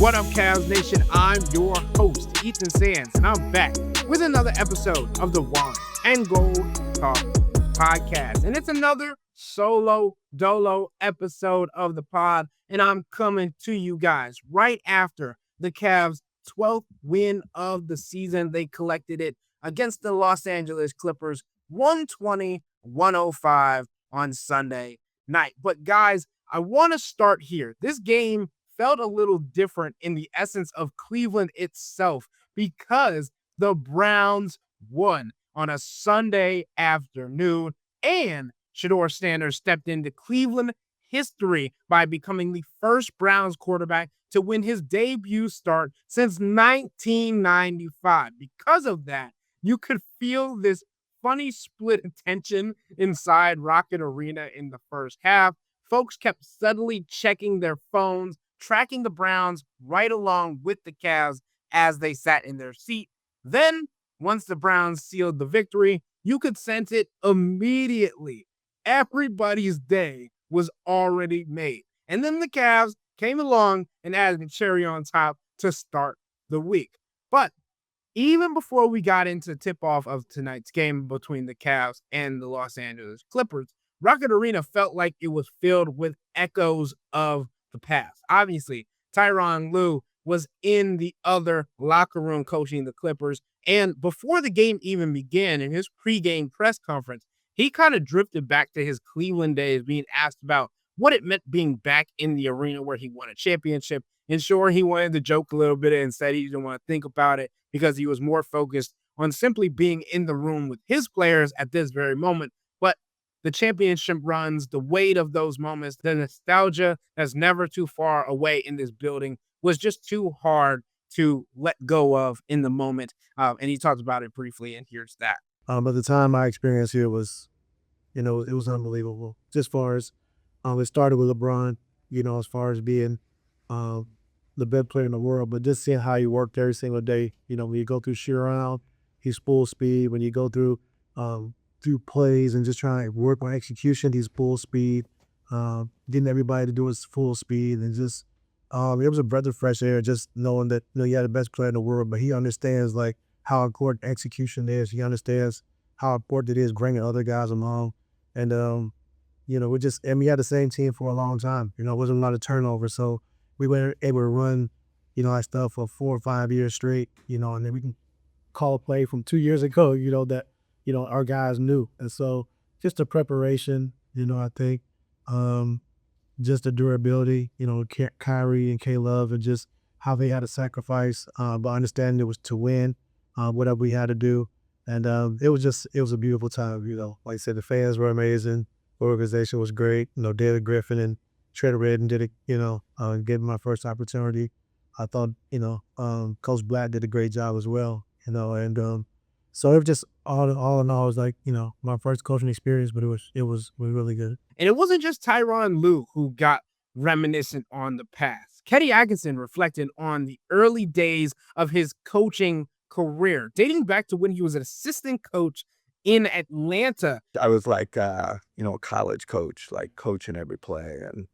What up, Cavs Nation? I'm your host, Ethan Sands, and I'm back with another episode of the Wine and Gold Talk podcast. And it's another solo dolo episode of the pod, and I'm coming to you guys right after the Cavs' 12th win of the season. They collected it against the Los Angeles Clippers, 120-105 on Sunday night. But guys, I want to start here. This game felt a little different in the essence of Cleveland itself because the Browns won on a Sunday afternoon, and Shedeur Sanders stepped into Cleveland history by becoming the first Browns quarterback to win his debut start since 1995. Because of that, you could feel this funny split tension inside Rocket Arena in the first half. Folks kept subtly checking their phones, tracking the Browns right along with the Cavs as they sat in their seat. Then, once the Browns sealed the victory, you could sense it immediately. Everybody's day was already made. And then the Cavs came along and added a cherry on top to start the week. But even before we got into tip-off of tonight's game between the Cavs and the Los Angeles Clippers, Rocket Arena felt like it was filled with echoes of the past. Obviously, Tyronn was in the other locker room coaching the Clippers, and before the game even began, in his pregame press conference, he kind of drifted back to his Cleveland days, being asked about what it meant being back in the arena where he won a championship. And sure, he wanted to joke a little bit and said he didn't want to think about it because he was more focused on simply being in the room with his players at this very moment. But the championship runs, the weight of those moments, the nostalgia that's never too far away in this building was just too hard to let go of in the moment. And he talked about it briefly, and here's that. At the time, my experience here was, it was unbelievable. Just as far as, it started with LeBron, as far as being the best player in the world, but just seeing how he worked every single day. When you go through shoot around, he's full speed. When you go through plays and just trying to work on execution, he's full speed. Getting everybody to do his full speed, and just it was a breath of fresh air just knowing that you had the best player in the world, but he understands like how important execution is. He understands how important it is bringing other guys along, and we we had the same team for a long time. It wasn't a lot of turnover, so we were able to run our stuff for 4 or 5 years straight. And then we can call a play from 2 years ago. That our guys knew. And so just the preparation, I think, just the durability, Kyrie and K-Love, and just how they had to sacrifice, but understanding it was to win, whatever we had to do. And it was a beautiful time, Like I said, the fans were amazing. The organization was great. David Griffin and Shredder Redden did it, gave me my first opportunity. I thought, Coach Black did a great job as well, and so it was just all in all, it was like, my first coaching experience, but it was really good. And it wasn't just Tyronn who got reminiscent on the past. Kenny Atkinson reflected on the early days of his coaching career, dating back to when he was an assistant coach in Atlanta. I was like, a college coach, like coaching every play and,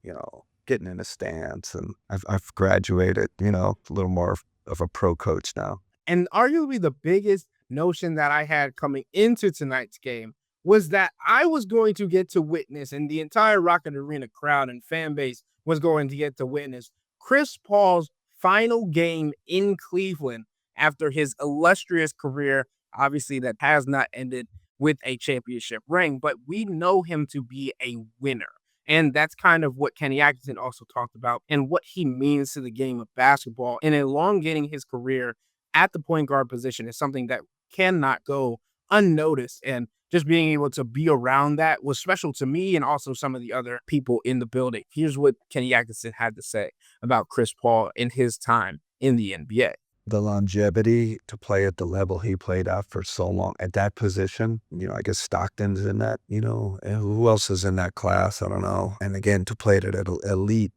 getting in a stance. And I've graduated, a little more of a pro coach now. And arguably the biggest notion that I had coming into tonight's game was that I was going to get to witness, and the entire Rocket Arena crowd and fan base was going to get to witness, Chris Paul's final game in Cleveland after his illustrious career, obviously that has not ended with a championship ring, but we know him to be a winner. And that's kind of what Kenny Atkinson also talked about and what he means to the game of basketball. And elongating his career at the point guard position is something that cannot go unnoticed. And just being able to be around that was special to me and also some of the other people in the building. Here's what Kenny Atkinson had to say about Chris Paul in his time in the NBA. The longevity to play at the level he played at for so long at that position, I guess Stockton's in that, and who else is in that class? I don't know. And again, to play it at an elite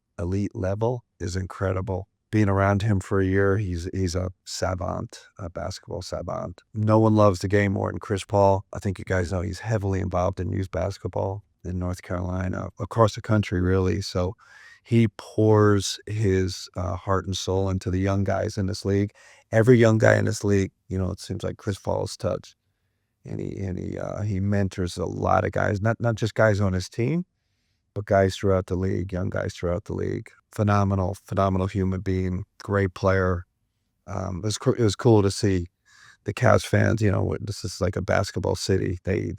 level is incredible. Being around him for a year, he's a savant, a basketball savant. No one loves the game more than Chris Paul. I think you guys know he's heavily involved in youth basketball in North Carolina, across the country, really. So He pours his heart and soul into the young guys in this league. Every young guy in this league, it seems like Chris Paul's touch, and he mentors a lot of guys, not just guys on his team, but guys throughout the league, young guys throughout the league. Phenomenal human being, great player. It was cool to see the Cavs fans. This is like a basketball city. They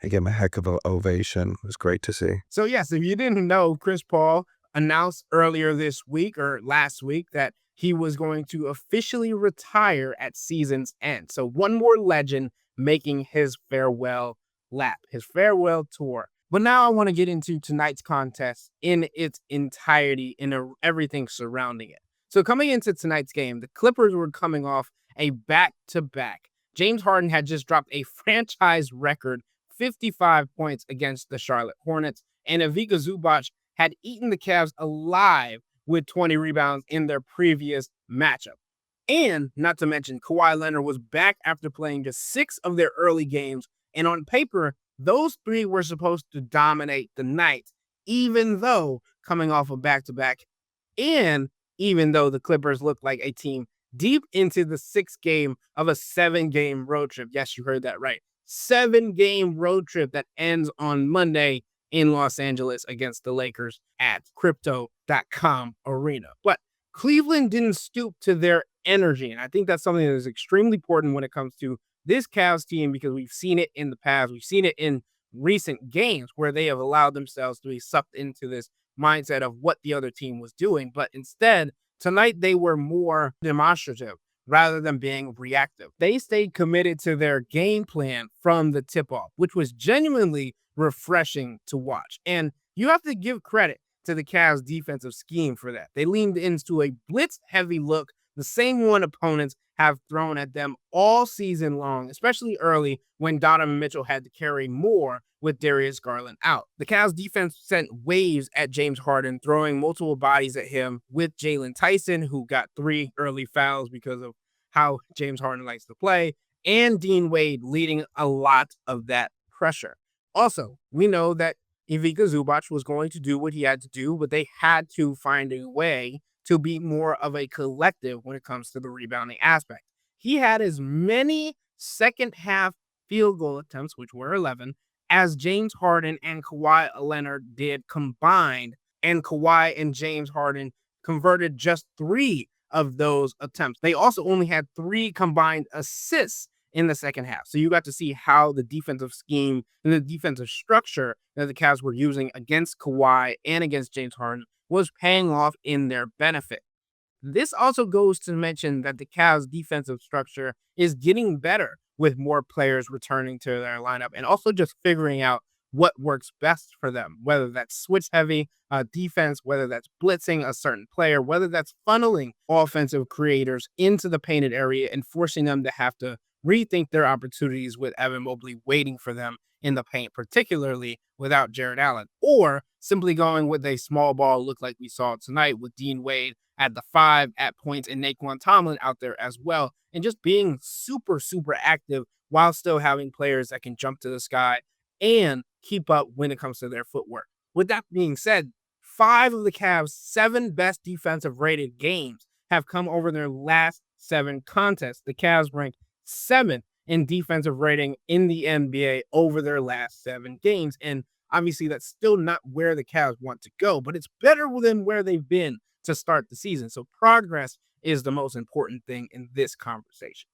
gave him a heck of an ovation. It was great to see. So yes, if you didn't know, Chris Paul announced earlier this week or last week that he was going to officially retire at season's end. So one more legend making his farewell lap, his farewell tour. But now I want to get into tonight's contest in its entirety and everything surrounding it. So coming into tonight's game, the Clippers were coming off a back-to-back. James Harden had just dropped a franchise record 55 points against the Charlotte Hornets, and Ivica Zubac had eaten the Cavs alive with 20 rebounds in their previous matchup. And not to mention, Kawhi Leonard was back after playing just 6 of their early games, and on paper, those 3 were supposed to dominate the night, even though coming off a back-to-back, and even though the Clippers looked like a team deep into the 6th game of a 7-game road trip. Yes, you heard that right. 7-game road trip that ends on Monday in Los Angeles against the Lakers at crypto.com arena. But Cleveland didn't stoop to their energy, and I think that's something that is extremely important when it comes to this Cavs team, because we've seen it in the past. We've seen it in recent games where they have allowed themselves to be sucked into this mindset of what the other team was doing. But instead, tonight they were more demonstrative rather than being reactive. They stayed committed to their game plan from the tip-off, which was genuinely refreshing to watch. And you have to give credit to the Cavs' defensive scheme for that. They leaned into a blitz-heavy look, the same one opponents have thrown at them all season long, especially early when Donovan Mitchell had to carry more with Darius Garland out. The Cavs defense sent waves at James Harden, throwing multiple bodies at him, with Jalen Tyson, who got 3 early fouls because of how James Harden likes to play, and Dean Wade leading a lot of that pressure. Also, we know that Ivica Zubac was going to do what he had to do, but they had to find a way to be more of a collective when it comes to the rebounding aspect. He had as many second half field goal attempts, which were 11, as James Harden and Kawhi Leonard did combined, and Kawhi and James Harden converted just 3 of those attempts. They also only had 3 combined assists in the second half. So you got to see how the defensive scheme and the defensive structure that the Cavs were using against Kawhi and against James Harden was paying off in their benefit. This also goes to mention that the Cavs' defensive structure is getting better with more players returning to their lineup, and also just figuring out what works best for them, whether that's switch-heavy defense, whether that's blitzing a certain player, whether that's funneling offensive creators into the painted area and forcing them to have to rethink their opportunities with Evan Mobley waiting for them in the paint, particularly without Jared Allen, or simply going with a small ball look like we saw tonight with Dean Wade at the 5 at points and Naquan Tomlin out there as well, and just being super active while still having players that can jump to the sky and keep up when it comes to their footwork. With that being said, 5 of the Cavs' 7 best defensive rated games have come over their last 7 contests. The Cavs ranked 7th in defensive rating in the NBA over their last 7 games. And obviously that's still not where the Cavs want to go, but it's better than where they've been to start the season. So progress is the most important thing in this conversation.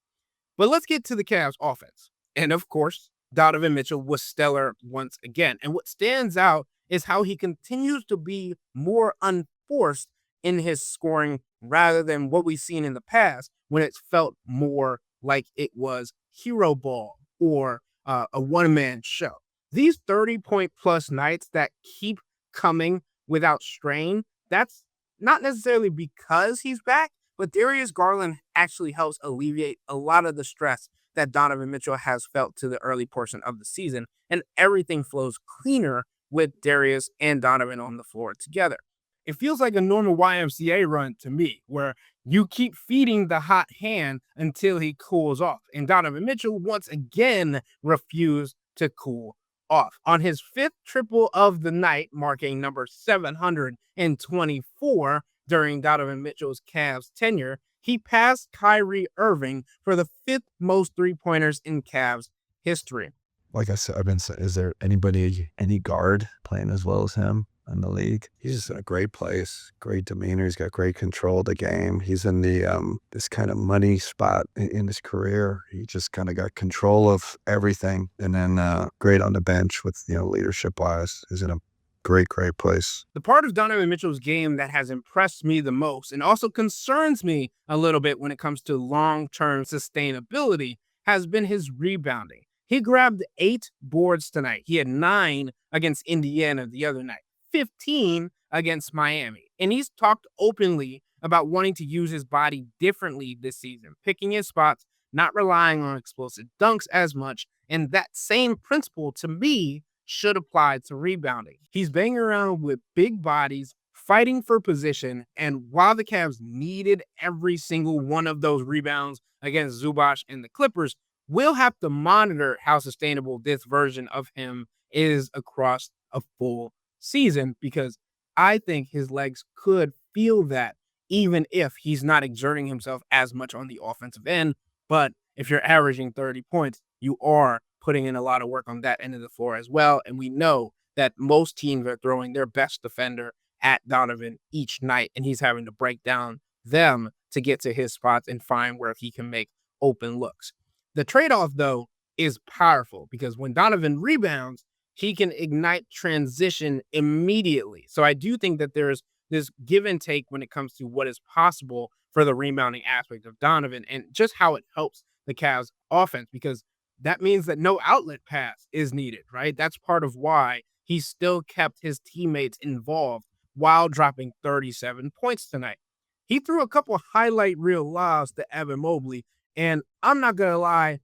But let's get to the Cavs offense. And of course, Donovan Mitchell was stellar once again. And what stands out is how he continues to be more unforced in his scoring rather than what we've seen in the past when it's felt more like it was hero ball or a one-man show. These 30-point plus nights that keep coming without strain, that's not necessarily because he's back, but Darius Garland actually helps alleviate a lot of the stress that Donovan Mitchell has felt to the early portion of the season, and everything flows cleaner with Darius and Donovan on the floor together. It feels like a normal YMCA run to me, where you keep feeding the hot hand until he cools off. And Donovan Mitchell once again refused to cool off. On his 5th triple of the night, marking number 724 during Donovan Mitchell's Cavs tenure, he passed Kyrie Irving for the 5th most three-pointers in Cavs history. Like I said, I've been saying, is there any guard playing as well as him in the league? He's just in a great place, great demeanor. He's got great control of the game. He's in the this kind of money spot in his career. He just kind of got control of everything, and then great on the bench with leadership wise. He's in a great place. The part of Donovan Mitchell's game that has impressed me the most and also concerns me a little bit when it comes to long-term sustainability has been his rebounding. He grabbed 8 boards tonight. He had 9 against Indiana the other night, 15 against Miami. And he's talked openly about wanting to use his body differently this season, picking his spots, not relying on explosive dunks as much. And that same principle, to me, should apply to rebounding. He's banging around with big bodies, fighting for position, and while the Cavs needed every single one of those rebounds against Zubac and the Clippers, we'll have to monitor how sustainable this version of him is across a full season, because I think his legs could feel that even if he's not exerting himself as much on the offensive end. But if you're averaging 30 points, you are putting in a lot of work on that end of the floor as well. And we know that most teams are throwing their best defender at Donovan each night, and he's having to break down them to get to his spots and find where he can make open looks. The trade-off, though, is powerful because when Donovan rebounds, he can ignite transition immediately. So I do think that there's this give and take when it comes to what is possible for the rebounding aspect of Donovan and just how it helps the Cavs offense, because that means that no outlet pass is needed, right? That's part of why he still kept his teammates involved while dropping 37 points tonight. He threw a couple highlight reel lobs to Evan Mobley, and I'm not going to lie,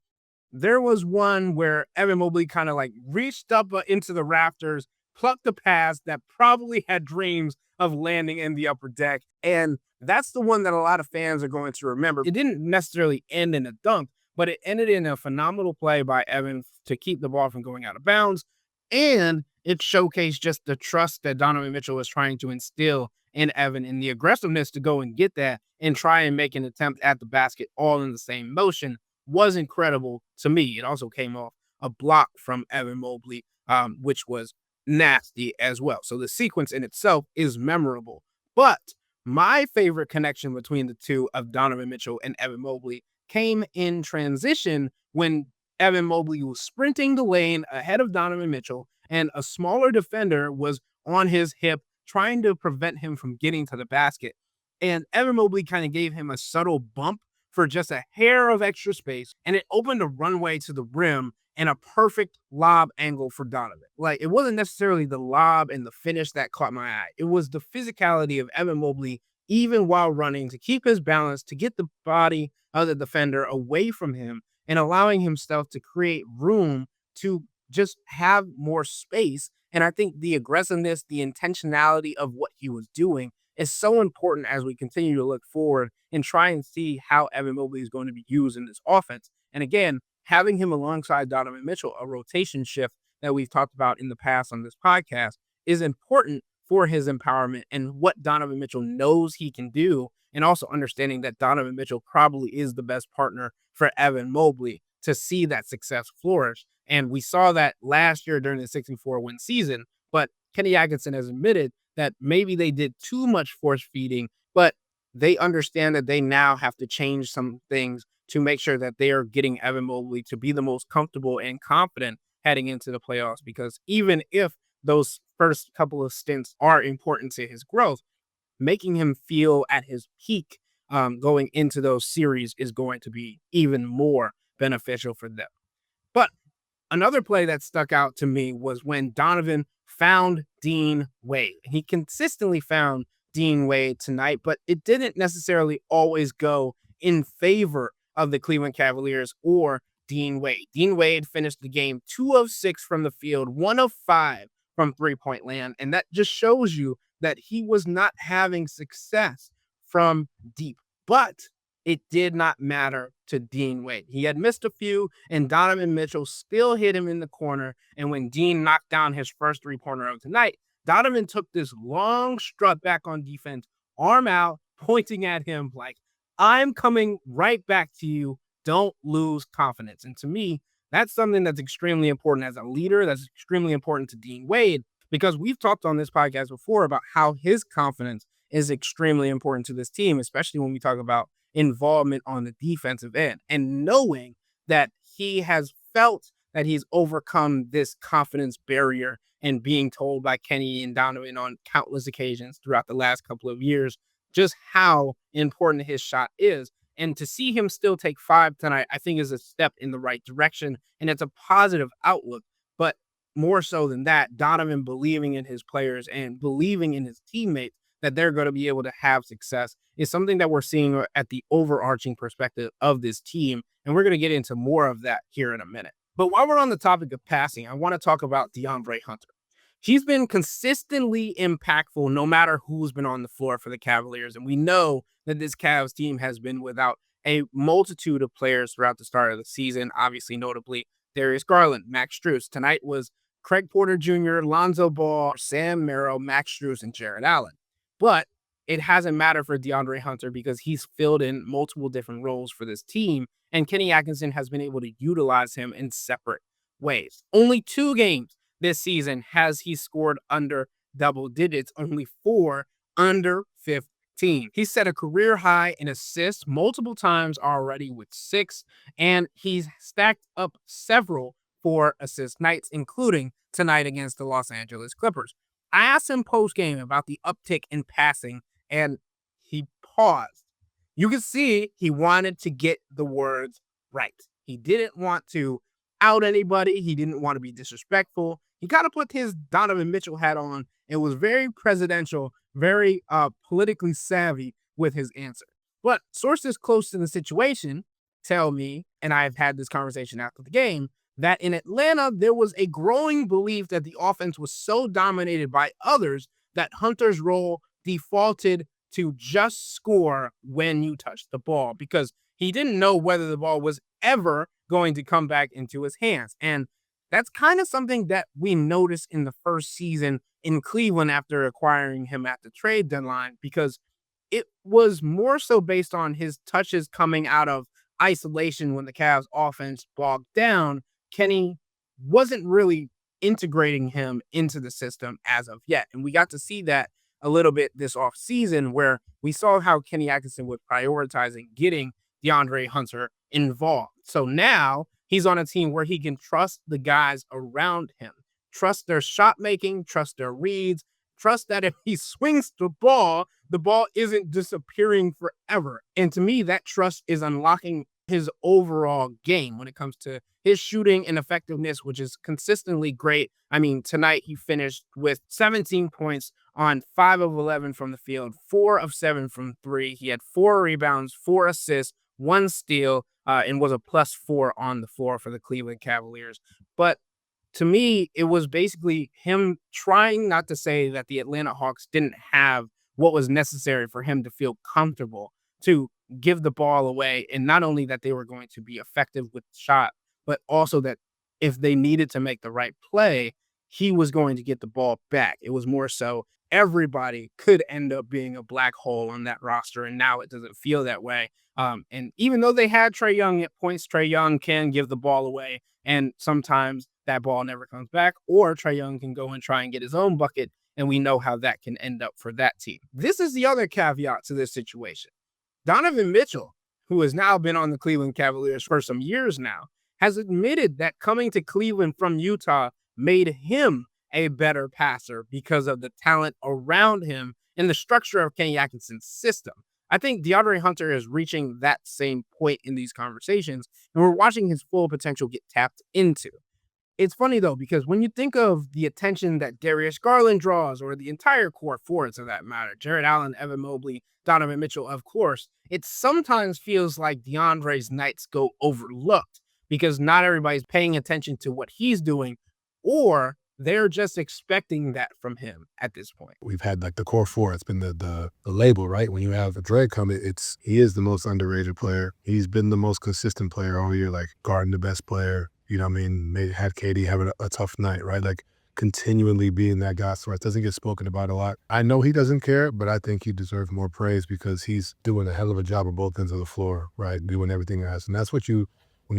there was one where Evan Mobley kind of like reached up into the rafters, plucked a pass that probably had dreams of landing in the upper deck. And that's the one that a lot of fans are going to remember. It didn't necessarily end in a dunk, but it ended in a phenomenal play by Evan to keep the ball from going out of bounds. And it showcased just the trust that Donovan Mitchell was trying to instill in Evan and the aggressiveness to go and get that and try and make an attempt at the basket all in the same motion was incredible to me. It also came off a block from Evan Mobley, which was nasty as well. So the sequence in itself is memorable. But my favorite connection between the two of Donovan Mitchell and Evan Mobley came in transition when Evan Mobley was sprinting the lane ahead of Donovan Mitchell, and a smaller defender was on his hip trying to prevent him from getting to the basket. And Evan Mobley kind of gave him a subtle bump for just a hair of extra space, and it opened a runway to the rim and a perfect lob angle for Donovan. Like, it wasn't necessarily the lob and the finish that caught my eye. It was the physicality of Evan Mobley, even while running, to keep his balance, to get the body of the defender away from him and allowing himself to create room to just have more space. And I think the aggressiveness, the intentionality of what he was doing is so important as we continue to look forward and try and see how Evan Mobley is going to be used in this offense. And again, having him alongside Donovan Mitchell, a rotation shift that we've talked about in the past on this podcast, is important for his empowerment and what Donovan Mitchell knows he can do, and also understanding that Donovan Mitchell probably is the best partner for Evan Mobley to see that success flourish. And we saw that last year during the 64-win season, but Kenny Atkinson has admitted that maybe they did too much force feeding, but they understand that they now have to change some things to make sure that they are getting Evan Mobley to be the most comfortable and confident heading into the playoffs. Because even if those first couple of stints are important to his growth, making him feel at his peak going into those series is going to be even more beneficial for them. But another play that stuck out to me was when Donovan found Dean Wade. He consistently found Dean Wade tonight, but it didn't necessarily always go in favor of the Cleveland Cavaliers or Dean Wade. Dean Wade finished the game 2 of 6 from the field, 1 of 5 from three-point land, and that just shows you that he was not having success from deep. But it did not matter to Dean Wade. He had missed a few, and Donovan Mitchell still hit him in the corner. And when Dean knocked down his first three-pointer of the night, Donovan took this long strut back on defense, arm out, pointing at him like, I'm coming right back to you. Don't lose confidence. And to me, that's something that's extremely important as a leader. That's extremely important to Dean Wade, because we've talked on this podcast before about how his confidence is extremely important to this team, especially when we talk about involvement on the defensive end, and knowing that he has felt that he's overcome this confidence barrier and being told by Kenny and Donovan on countless occasions throughout the last couple of years just how important his shot is. And to see him still take 5 tonight, I think is a step in the right direction, and it's a positive outlook. But more so than that, Donovan believing in his players and believing in his teammates that they're going to be able to have success is something that we're seeing at the overarching perspective of this team. And we're going to get into more of that here in a minute. But while we're on the topic of passing, I want to talk about DeAndre Hunter. He's been consistently impactful no matter who's been on the floor for the Cavaliers. And we know that this Cavs team has been without a multitude of players throughout the start of the season, obviously notably Darius Garland, Max Strus. Tonight was Craig Porter Jr., Lonzo Ball, Sam Merrill, Max Strus, and Jared Allen. But it hasn't mattered for DeAndre Hunter because he's filled in multiple different roles for this team, and Kenny Atkinson has been able to utilize him in separate ways. Only 2 games this season has he scored under double digits, only 4 under 15. He set a career high in assists multiple times already with 6, and he's stacked up several 4 assist nights, including tonight against the Los Angeles Clippers. I asked him post-game about the uptick in passing, and he paused. You could see he wanted to get the words right. He didn't want to out anybody. He didn't want to be disrespectful. He kind of put his Donovan Mitchell hat on and was very presidential, very politically savvy with his answer. But sources close to the situation tell me, and I've had this conversation after the game, that in Atlanta, there was a growing belief that the offense was so dominated by others that Hunter's role defaulted to just score when you touch the ball, because he didn't know whether the ball was ever going to come back into his hands. And that's kind of something that we noticed in the first season in Cleveland after acquiring him at the trade deadline, because it was more so based on his touches coming out of isolation when the Cavs offense bogged down. Kenny wasn't really integrating him into the system as of yet. And we got to see that a little bit this offseason, where we saw how Kenny Atkinson was prioritizing getting DeAndre Hunter involved. So now he's on a team where he can trust the guys around him, trust their shot making, trust their reads, trust that if he swings the ball isn't disappearing forever. And to me, that trust is unlocking his overall game when it comes to his shooting and effectiveness, which is consistently great. I mean, tonight he finished with 17 points on 5 of 11 from the field, 4 of 7 from 3. He had 4 rebounds, 4 assists, 1 steal, and was a +4 on the floor for the Cleveland Cavaliers. But to me, it was basically him trying not to say that the Atlanta Hawks didn't have what was necessary for him to feel comfortable to give the ball away. And not only that they were going to be effective with the shot, but also that if they needed to make the right play, he was going to get the ball back. It was more so everybody could end up being a black hole on that roster, and now it doesn't feel that way. And even though they had Trae Young at points, Trae Young can give the ball away, and sometimes that ball never comes back, or Trae Young can go and try and get his own bucket, and we know how that can end up for that team. This is the other caveat to this situation. Donovan Mitchell, who has now been on the Cleveland Cavaliers for some years now, has admitted that coming to Cleveland from Utah made him a better passer because of the talent around him and the structure of Kenny Atkinson's system. I think DeAndre Hunter is reaching that same point in these conversations, and we're watching his full potential get tapped into. It's funny, though, because when you think of the attention that Darius Garland draws, or the entire core forwards of that matter, Jared Allen, Evan Mobley, Donovan Mitchell, of course, it sometimes feels like DeAndre's nights go overlooked because not everybody's paying attention to what he's doing, or they're just expecting that from him at this point. We've had like the core four. It's been the label, right? When you have a Dre come, he is the most underrated player. He's been the most consistent player all year, like guarding the best player. You know what I mean? Had KD having a tough night, right? Like continually being that guy. So it doesn't get spoken about a lot. I know he doesn't care, but I think he deserves more praise because he's doing a hell of a job on both ends of the floor, right? Doing everything else. And that's when you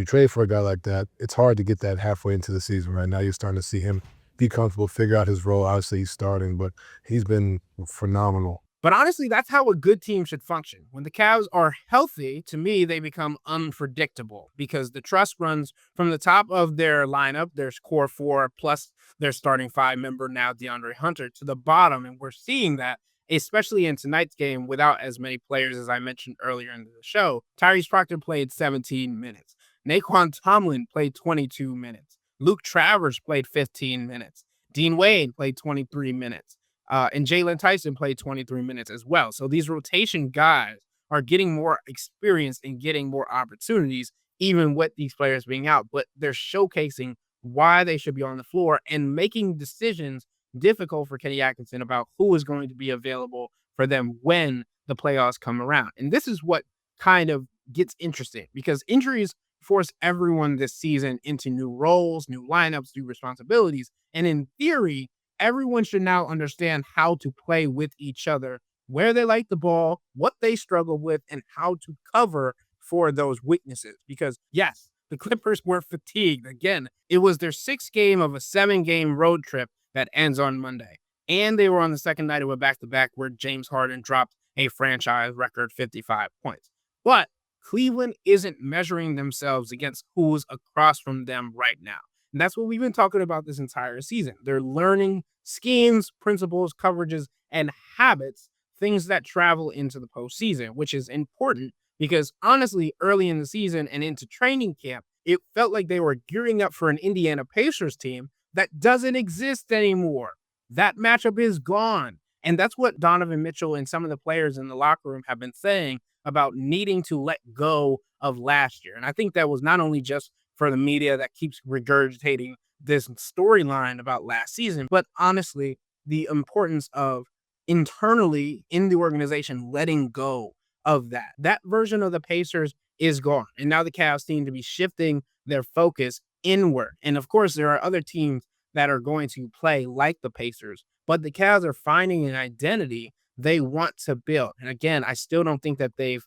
trade for a guy like that, it's hard to get that halfway into the season. Right now, you're starting to see him be comfortable, figure out his role. Obviously, he's starting, but he's been phenomenal. But honestly, that's how a good team should function. When the Cavs are healthy, to me, they become unpredictable because the trust runs from the top of their lineup, their core four, plus their starting five member now, DeAndre Hunter, to the bottom. And we're seeing that, especially in tonight's game, without as many players as I mentioned earlier in the show. Tyrese Proctor played 17 minutes. Naquan Tomlin played 22 minutes. Luke Travers played 15 minutes. Dean Wade played 23 minutes. And Jalen Tyson played 23 minutes as well. So these rotation guys are getting more experience and getting more opportunities, even with these players being out. But they're showcasing why they should be on the floor and making decisions difficult for Kenny Atkinson about who is going to be available for them when the playoffs come around. And this is what kind of gets interesting because injuries force everyone this season into new roles, new lineups, new responsibilities. And in theory, everyone should now understand how to play with each other, where they like the ball, what they struggle with, and how to cover for those weaknesses. Because yes, the Clippers were fatigued. Again, it was their 6th game of a 7-game road trip that ends on Monday. And they were on the second night of a back-to-back where James Harden dropped a franchise record 55 points. But Cleveland isn't measuring themselves against who's across from them right now. And that's what we've been talking about this entire season. They're learning schemes, principles, coverages, and habits, things that travel into the postseason, which is important because honestly, early in the season and into training camp, it felt like they were gearing up for an Indiana Pacers team that doesn't exist anymore. That matchup is gone. And that's what Donovan Mitchell and some of the players in the locker room have been saying about needing to let go of last year. And I think that was not only just for the media that keeps regurgitating this storyline about last season, but honestly, the importance of internally in the organization letting go of that. That version of the Pacers is gone. And now the Cavs seem to be shifting their focus inward. And of course, there are other teams that are going to play like the Pacers, but the Cavs are finding an identity they want to build. And again, I still don't think that they've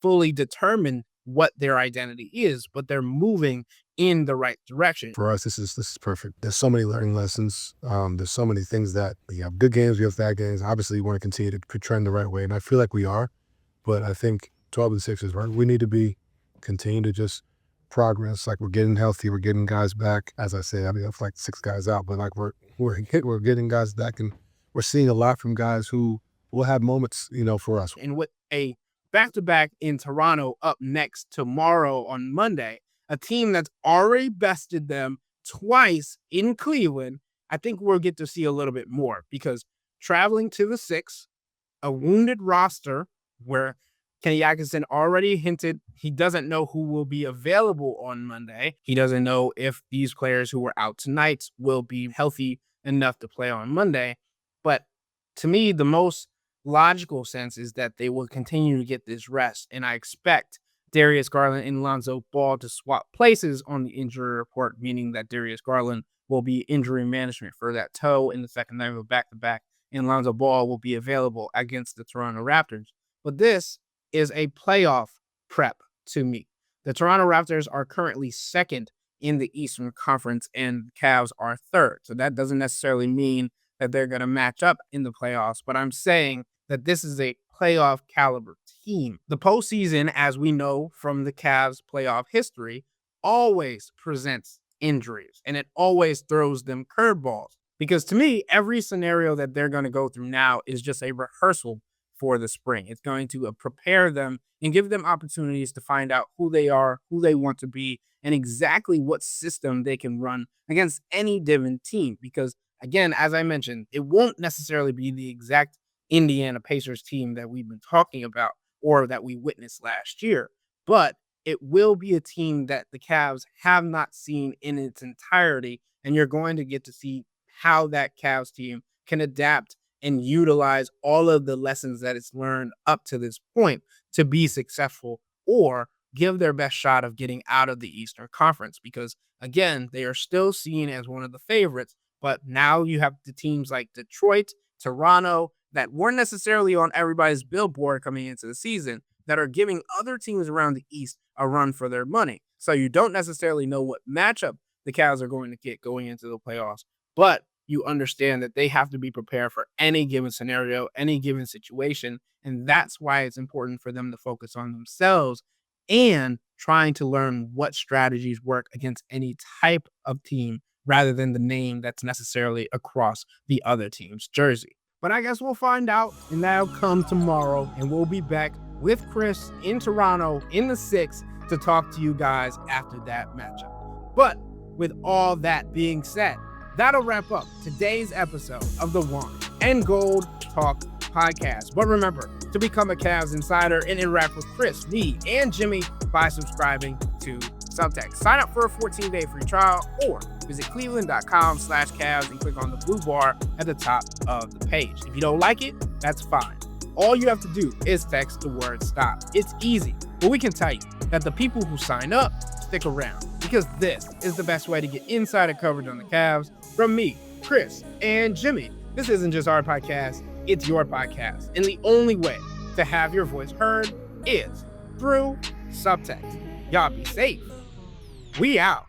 fully determined what their identity is, but they're moving in the right direction. For us, this is perfect. There's so many learning lessons. There's so many things that we have good games, we have bad games. Obviously, we want to continue to trend the right way, and I feel like we are. But I think 12 and 6 is right. We need to continue to just progress. Like we're getting healthy, we're getting guys back. As I say, I mean, that's like 6 guys out, but like we're getting guys back, and we're seeing a lot from guys who will have moments, for us. And with a back-to-back in Toronto up next tomorrow on Monday, a team that's already bested them twice in Cleveland, I think we'll get to see a little bit more because traveling to the 6, a wounded roster where Kenny Atkinson already hinted he doesn't know who will be available on Monday. He doesn't know if these players who were out tonight will be healthy enough to play on Monday. But to me, the most logical sense is that they will continue to get this rest. And I expect Darius Garland and Lonzo Ball to swap places on the injury report, meaning that Darius Garland will be injury management for that toe in the second night of a back-to-back, and Lonzo Ball will be available against the Toronto Raptors. But this is a playoff prep to me. The Toronto Raptors are currently 2nd in the Eastern Conference, and Cavs are 3rd. So that doesn't necessarily mean that they're going to match up in the playoffs, but I'm saying that this is a playoff caliber team. The postseason, as we know from the Cavs playoff history, always presents injuries, and it always throws them curveballs. Because to me, every scenario that they're going to go through now is just a rehearsal for the spring. It's going to prepare them and give them opportunities to find out who they are, who they want to be, and exactly what system they can run against any given team. Because again, as I mentioned, it won't necessarily be the exact Indiana Pacers team that we've been talking about or that we witnessed last year, but it will be a team that the Cavs have not seen in its entirety, and you're going to get to see how that Cavs team can adapt and utilize all of the lessons that it's learned up to this point to be successful or give their best shot of getting out of the Eastern Conference. Because again, they are still seen as one of the favorites, but now you have the teams like Detroit, Toronto, that weren't necessarily on everybody's billboard coming into the season, that are giving other teams around the East a run for their money. So you don't necessarily know what matchup the Cavs are going to get going into the playoffs, but you understand that they have to be prepared for any given scenario, any given situation. And that's why it's important for them to focus on themselves and trying to learn what strategies work against any type of team rather than the name that's necessarily across the other team's jersey. But I guess we'll find out, and that'll come tomorrow, and we'll be back with Chris in Toronto in the 6th to talk to you guys after that matchup. But with all that being said, that'll wrap up today's episode of the Wine and Gold Talk podcast. But remember to become a Cavs insider and interact with Chris, me, and Jimmy by subscribing to Subtext. Sign up for a 14-day free trial or visit cleveland.com/Cavs and click on the blue bar at the top of the page. If you don't like it, that's fine. All you have to do is text the word STOP. It's easy, but we can tell you that the people who sign up stick around because this is the best way to get insider coverage on the Cavs from me, Chris, and Jimmy. This isn't just our podcast, it's your podcast. And the only way to have your voice heard is through Subtext. Y'all be safe. We out.